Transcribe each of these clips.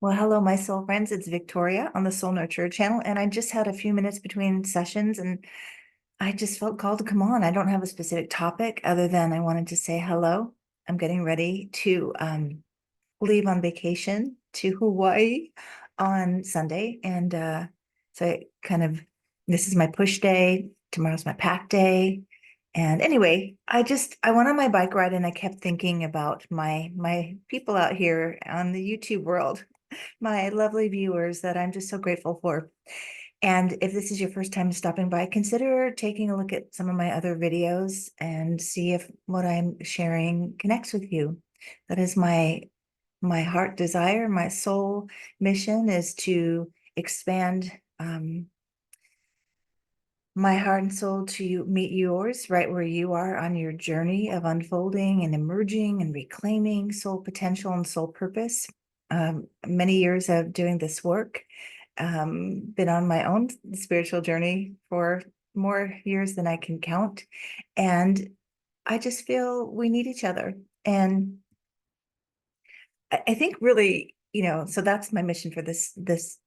Well, hello, my soul friends. It's Victoria on the Soul Nurturer channel, and I just had a few minutes between sessions, and I just felt called to come on. I don't have a specific topic other than I wanted to say hello. I'm getting ready to leave on vacation to Hawaii on Sunday, and so I this is my push day. Tomorrow's my pack day, and anyway, I went on my bike ride, and I kept thinking about my people out here on the YouTube world, my lovely viewers that I'm just so grateful for. And if this is your first time stopping by, consider taking a look at some of my other videos and see if what I'm sharing connects with you. That is my heart desire, my soul mission is to expand my heart and soul to meet yours right where you are on your journey of unfolding and emerging and reclaiming soul potential and soul purpose. Many years of doing this work, been on my own spiritual journey for more years than I can count. And I just feel we need each other. And I think really, so that's my mission for this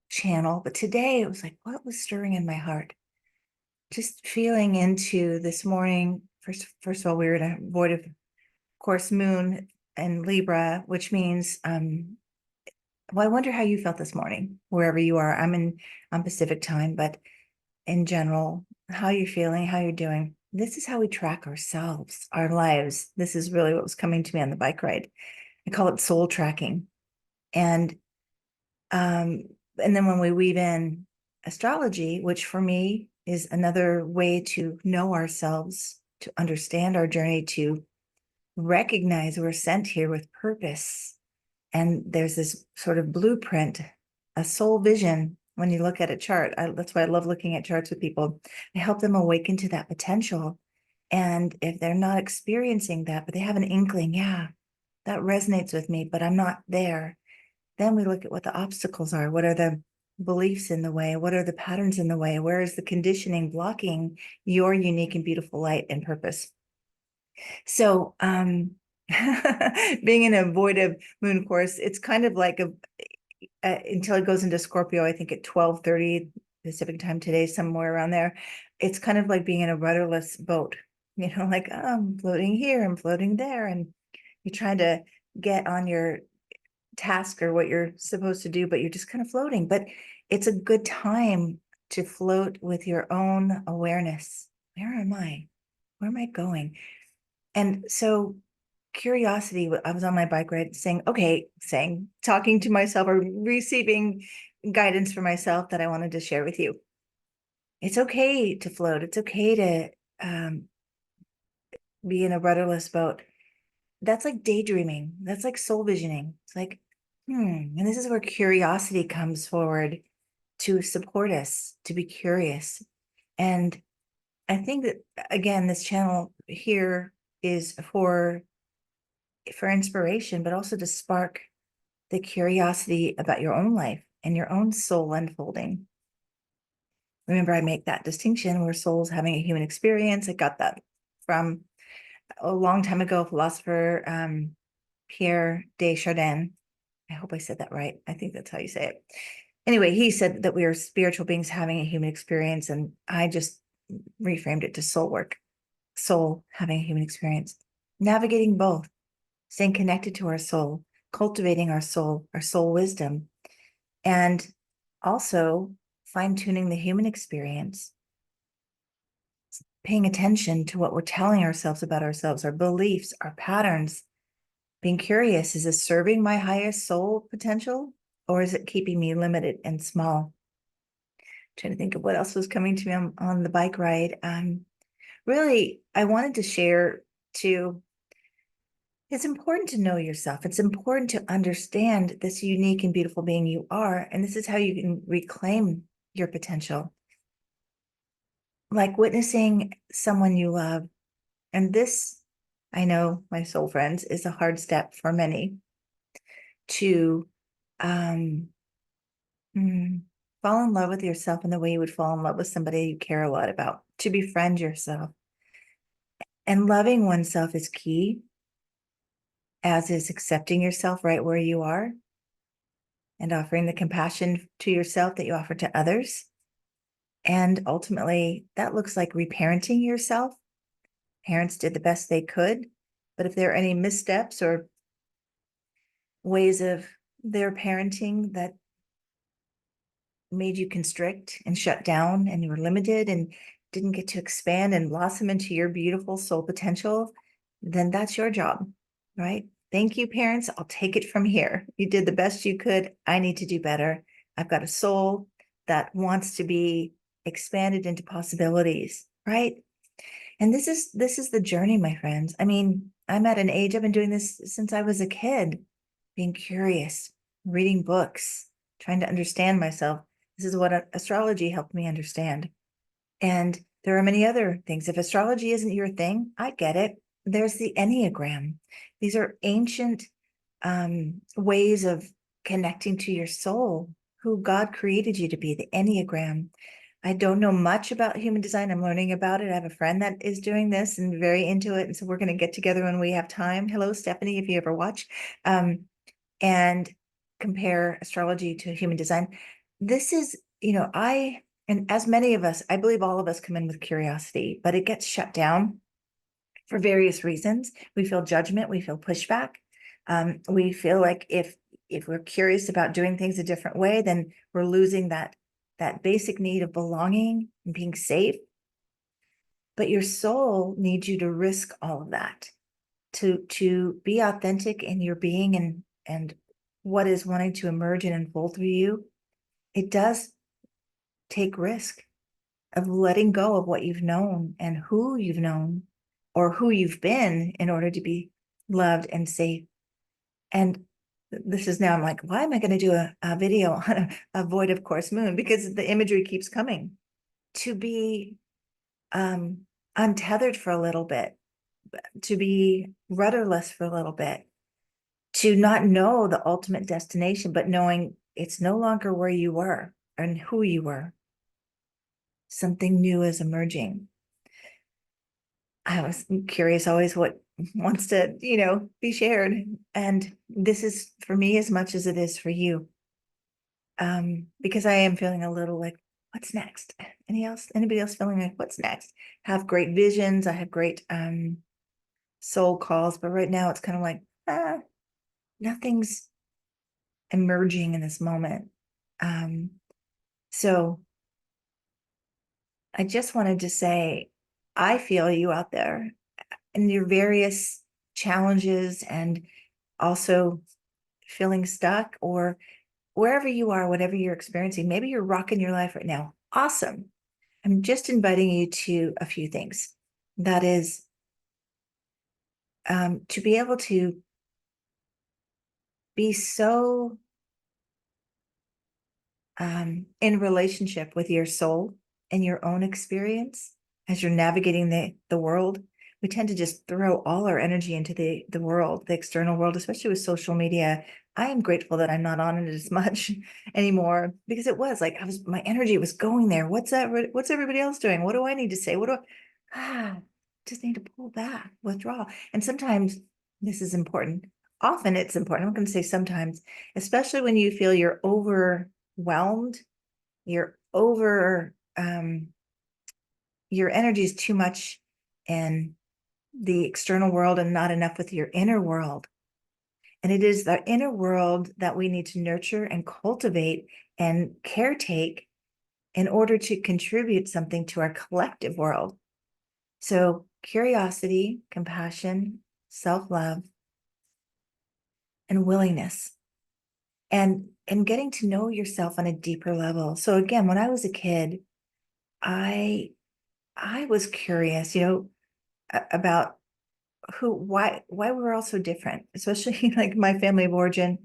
channel. But today it was like, what was stirring in my heart? Just feeling into this morning. First of all, we were in a void of course moon and Libra, which means well, I wonder how you felt this morning, wherever you are. I'm Pacific time, but in general, how you're feeling, how you're doing. This is how we track ourselves, our lives. This is really what was coming to me on the bike ride. I call it soul tracking. And and then when we weave in astrology, which for me is another way to know ourselves, to understand our journey, to recognize we're sent here with purpose. And there's this sort of blueprint, a soul vision. When you look at a chart, that's why I love looking at charts with people. I help them awaken to that potential. And if they're not experiencing that, but they have an inkling, yeah, that resonates with me, but I'm not there. Then we look at what the obstacles are. What are the beliefs in the way? What are the patterns in the way? Where is the conditioning blocking your unique and beautiful light and purpose? So, being in a void of moon course, it's kind of like until it goes into Scorpio, I think at 12:30 Pacific time today, somewhere around there. It's kind of like being in a rudderless boat, like, oh, I'm floating here, I'm floating there. And you're trying to get on your task or what you're supposed to do, but you're just kind of floating. But it's a good time to float with your own awareness. Where am I? Where am I going? And so curiosity, I was on my bike ride talking to myself or receiving guidance for myself that I wanted to share with you. It's okay to float. It's okay to be in a rudderless boat. That's like daydreaming. That's like soul visioning. It's like, and this is where curiosity comes forward to support us, to be curious. And I think that, again, this channel here is for inspiration, but also to spark the curiosity about your own life and your own soul unfolding. Remember, I make that distinction where soul's having a human experience. I got that from a long time ago, philosopher Pierre Desjardins. I hope I said that right. I think that's how you say it. Anyway, he said that we are spiritual beings having a human experience, and I just reframed it to soul work, soul having a human experience, navigating both, staying connected to our soul, cultivating our soul wisdom, and also fine-tuning the human experience, paying attention to what we're telling ourselves about ourselves, our beliefs, our patterns, being curious, is this serving my highest soul potential, or is it keeping me limited and small? Trying to think of what else was coming to me on the bike ride. Really, I wanted to share too. It's important to know yourself. It's important to understand this unique and beautiful being you are. And this is how you can reclaim your potential. Like witnessing someone you love. And this, I know, my soul friends, is a hard step for many to um, fall in love with yourself in the way you would fall in love with somebody you care a lot about, to befriend yourself. And loving oneself is key, as is accepting yourself right where you are. and offering the compassion to yourself that you offer to others. And ultimately, that looks like reparenting yourself. Parents did the best they could, but if there are any missteps or ways of their parenting that made you constrict and shut down, and you were limited and didn't get to expand and blossom into your beautiful soul potential, then that's your job, right? Thank you, parents. I'll take it from here. You did the best you could. I need to do better. I've got a soul that wants to be expanded into possibilities, right? And this is the journey, my friends. I mean, I'm at an age, I've been doing this since I was a kid, being curious, reading books, trying to understand myself. This is what astrology helped me understand. And there are many other things. If astrology isn't your thing, I get it. There's the Enneagram. These are ancient ways of connecting to your soul, who God created you to be, the Enneagram. I don't know much about human design. I'm learning about it. I have a friend that is doing this and very into it. And so we're going to get together when we have time. Hello, Stephanie, if you ever watch, and compare astrology to human design. This is, and as many of us, I believe all of us come in with curiosity, but it gets shut down for various reasons. We feel judgment, we feel pushback. We feel like if we're curious about doing things a different way, then we're losing that basic need of belonging and being safe. But your soul needs you to risk all of that, to be authentic in your being and what is wanting to emerge and unfold through you. It does take risk of letting go of what you've known and who you've known or who you've been in order to be loved and safe. And this is now, I'm like, why am I going to do a video on a void of course moon? Because the imagery keeps coming. To be untethered for a little bit, to be rudderless for a little bit, to not know the ultimate destination, but knowing it's no longer where you were and who you were. Something new is emerging. I was curious always what wants to, be shared. And this is for me as much as it is for you. Because I am feeling a little like, what's next? Anybody else feeling like what's next? Have great visions. I have great soul calls, but right now it's kind of like, nothing's emerging in this moment. So I just wanted to say, I feel you out there in your various challenges and also feeling stuck, or wherever you are, whatever you're experiencing. Maybe you're rocking your life right now. Awesome. I'm just inviting you to a few things. That is to be able to be so in relationship with your soul and your own experience as you're navigating the world. We tend to just throw all our energy into the world, the external world, especially with social media. I am grateful that I'm not on it as much anymore, because it was like my energy was going there. What's everybody else doing? What do I need to say? Just need to pull back, withdraw. And sometimes this is important. Often it's important. I'm going to say sometimes, especially when you feel you're overwhelmed, you're over, your energy is too much in the external world and not enough with your inner world. And it is the inner world that we need to nurture and cultivate and caretake in order to contribute something to our collective world. So curiosity, compassion, self-love, and willingness, and getting to know yourself on a deeper level. So again, when I was a kid, I was curious, about why we're all so different, especially like my family of origin.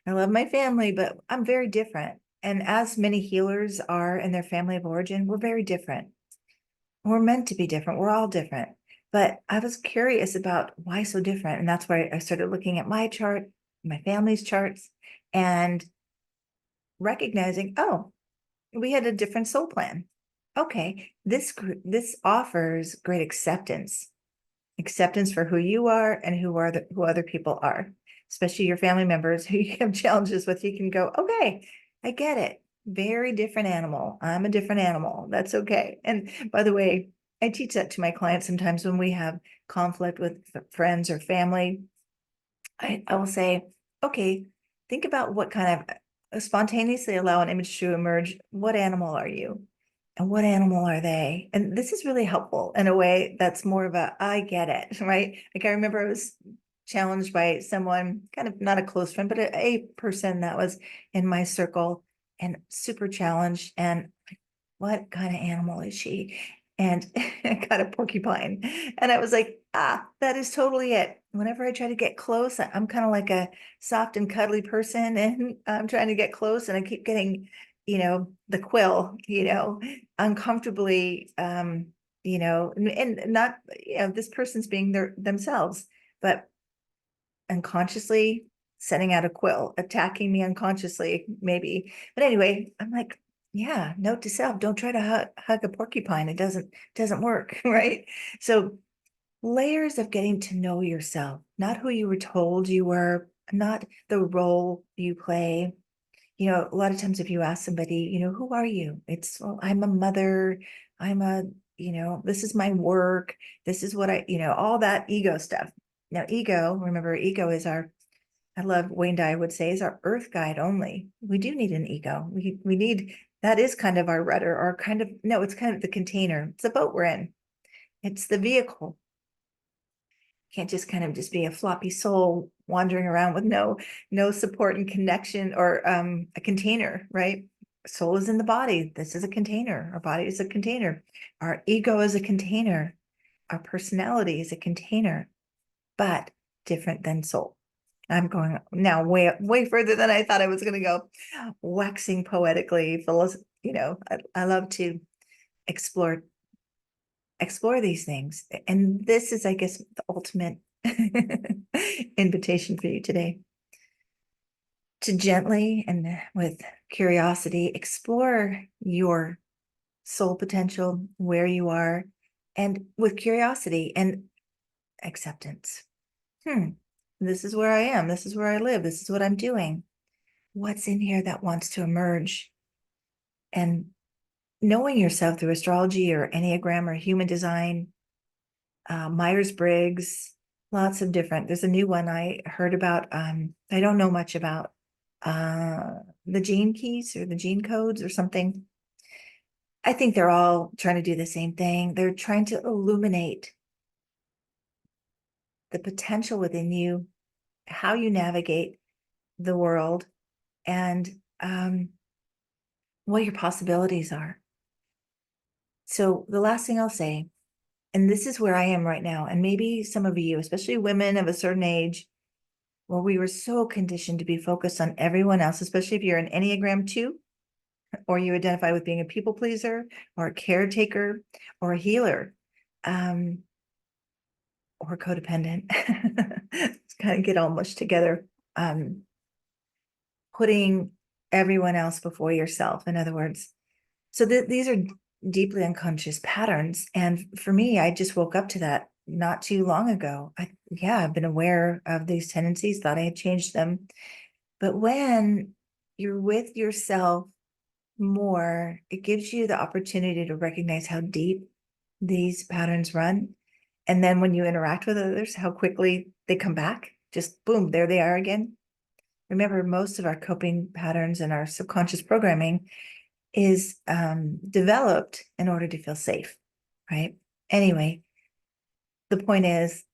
I love my family, but I'm very different. And as many healers are in their family of origin, we're very different. We're meant to be different. We're all different. But I was curious about why so different. And that's why I started looking at my chart, my family's charts, and recognizing, oh, we had a different soul plan. Okay, this offers great acceptance for who you are and who other people are. especially your family members who you have challenges with, you can go, okay, I get it. Very different animal. I'm a different animal. That's okay. And by the way, I teach that to my clients sometimes when we have conflict with friends or family. I will say, okay, think about what kind of spontaneously allow an image to emerge. What animal are you? And what animal are they? And this is really helpful in a way that's more of a, I get it, right? Like I remember I was challenged by someone, kind of not a close friend, but a person that was in my circle and super challenged. And what kind of animal is she? And I got a porcupine. And I was like, that is totally it. Whenever I try to get close, I'm kind of like a soft and cuddly person, and I'm trying to get close and I keep getting, the quill, uncomfortably, and not, this person's being themselves, but unconsciously sending out a quill, attacking me unconsciously, maybe. But anyway, I'm like, yeah, note to self, don't try to hug a porcupine. It doesn't work, right? So layers of getting to know yourself, not who you were told you were, not the role you play. A lot of times if you ask somebody, who are you? It's, well, I'm a mother, I'm a, this is my work, this is what all that ego stuff. Now, remember, ego is I love Wayne Dyer would say, is our earth guide only. We do need an ego. We need, that is kind of our rudder, or kind of, no, it's kind of the container. It's the boat we're in. It's the vehicle. Can't just kind of just be a floppy soul wandering around with no support and connection, or a container, right? Soul is in the body. This is a container. Our body is a container. Our ego is a container. Our personality is a container, but different than soul. I'm going now way further than I thought I was going to go. Waxing poetically, I love to explore these things. And this is, I guess, the ultimate invitation for you today, to gently and with curiosity explore your soul potential, where you are, and with curiosity and acceptance. This is where I am. This is where I live. This is what I'm doing. What's in here that wants to emerge? And knowing yourself through astrology or Enneagram or human design, Myers-Briggs, lots of different. There's a new one I heard about. I don't know much about the gene keys or the gene codes or something. I think they're all trying to do the same thing. They're trying to illuminate the potential within you, how you navigate the world, and what your possibilities are. So the last thing I'll say, and this is where I am right now, and maybe some of you, especially women of a certain age, where we were so conditioned to be focused on everyone else, especially if you're an Enneagram 2, or you identify with being a people pleaser or a caretaker or a healer, or codependent. It's kind of get all mushed together. Putting everyone else before yourself, in other words. So these are deeply unconscious patterns. And for me, I just woke up to that not too long ago. I've been aware of these tendencies, thought I had changed them. But when you're with yourself more, it gives you the opportunity to recognize how deep these patterns run. And then when you interact with others, how quickly they come back. Just boom, there they are again. Remember, most of our coping patterns and our subconscious programming is developed in order to feel safe, right? Anyway, the point is,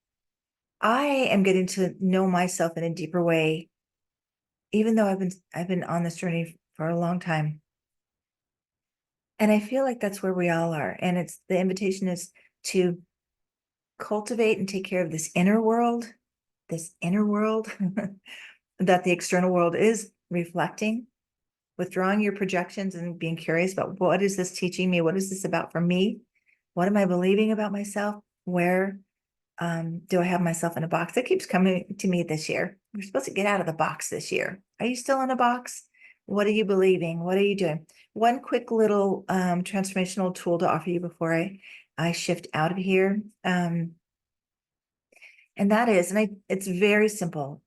I am getting to know myself in a deeper way, even though I've been on this journey for a long time. And I feel like that's where we all are. And it's the invitation is to cultivate and take care of this inner world that the external world is reflecting, withdrawing your projections and being curious about, what is this teaching me? What is this about for me? What am I believing about myself? Where do I have myself in a box? That keeps coming to me this year. We're supposed to get out of the box this year. Are you still in a box? What are you believing? What are you doing? One quick little transformational tool to offer you before I shift out of here. And that is, it's very simple.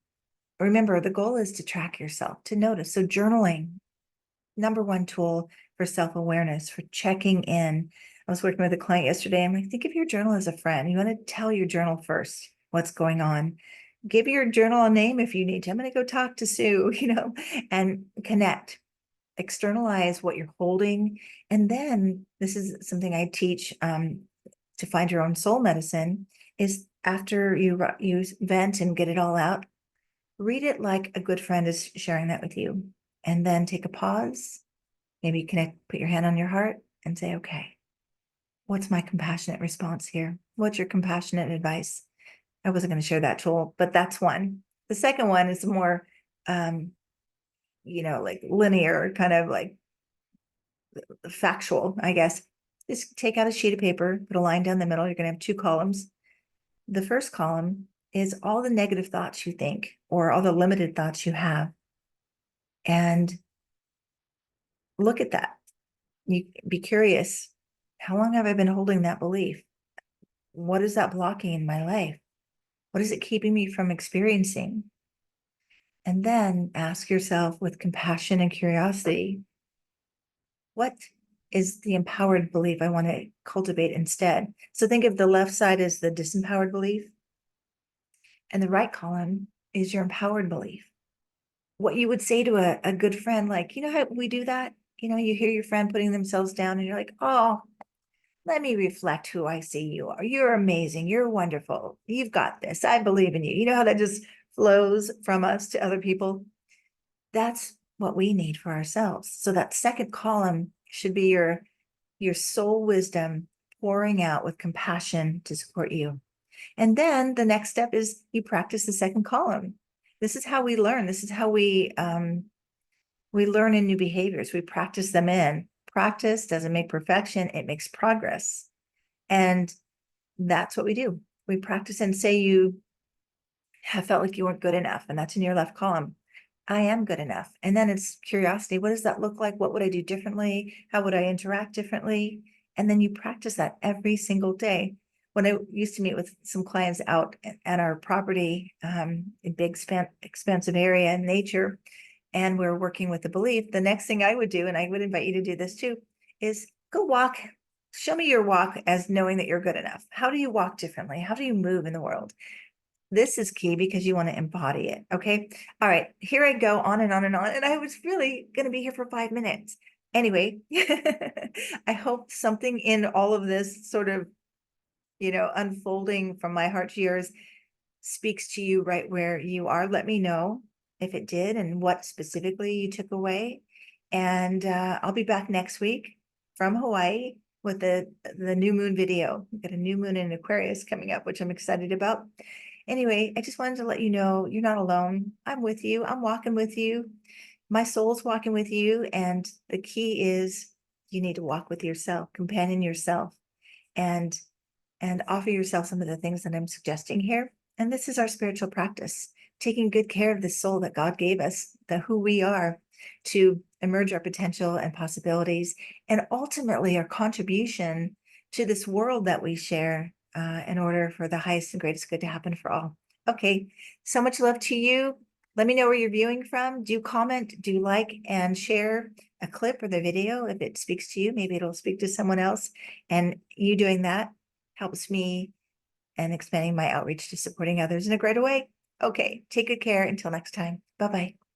remember, the goal is to track yourself, to notice. So journaling, number one tool for self-awareness, for checking in. I was working with a client yesterday. I'm like, think of your journal as a friend. You want to tell your journal first what's going on. Give your journal a name if you need to. I'm going to go talk to Sue, and connect, externalize what you're holding. And then this is something I teach to find your own soul medicine, is after you vent and get it all out, read it like a good friend is sharing that with you. And then take a pause, maybe connect, put your hand on your heart and say, okay, what's my compassionate response here? What's your compassionate advice? I wasn't going to share that tool, but that's one. The second one is more, like linear, kind of like factual, I guess. Just take out a sheet of paper, put a line down the middle. You're going to have two columns. The first column is all the negative thoughts you think, or all the limited thoughts you have. And look at that. You be curious. How long have I been holding that belief? What is that blocking in my life? What is it keeping me from experiencing? And then ask yourself with compassion and curiosity, what is the empowered belief I want to cultivate instead? So think of the left side as the disempowered belief, and the right column is your empowered belief. What you would say to a good friend, like, how we do that? You hear your friend putting themselves down and you're like, oh, let me reflect who I see you are. You're amazing. You're wonderful. You've got this. I believe in you. You know how that just flows from us to other people? That's what we need for ourselves. So that second column should be your soul wisdom pouring out with compassion to support you. And then the next step is you practice the second column. This is how we learn. This is how we learn in new behaviors. We practice them in. Practice doesn't make perfection. It makes progress. And that's what we do. We practice and say you have felt like you weren't good enough, and that's in your left column. I am good enough. And then it's curiosity. What does that look like? What would I do differently? How would I interact differently? And then you practice that every single day. When I used to meet with some clients out at our property in big expansive area in nature, and we're working with the belief, the next thing I would do, and I would invite you to do this too, is go walk. Show me your walk as knowing that you're good enough. How do you walk differently? How do you move in the world? This is key because you want to embody it. Okay. All right. Here I go on and on and on. And I was really going to be here for 5 minutes. Anyway, I hope something in all of this sort of, unfolding from my heart to yours speaks to you right where you are. Let me know if it did and what specifically you took away. And I'll be back next week from Hawaii with the new moon video. We've got a new moon in Aquarius coming up, which I'm excited about. Anyway, I just wanted to let you know you're not alone. I'm with you. I'm walking with you. My soul's walking with you. And the key is you need to walk with yourself, companion yourself, and offer yourself some of the things that I'm suggesting here. And this is our spiritual practice, taking good care of the soul that God gave us, the who we are, to emerge our potential and possibilities, and ultimately our contribution to this world that we share in order for the highest and greatest good to happen for all. Okay, so much love to you. Let me know where you're viewing from. Do comment, do like, and share a clip or the video if it speaks to you. Maybe it'll speak to someone else. And you doing that helps me and expanding my outreach to supporting others in a greater way. Okay, take good care. Until next time. Bye-bye.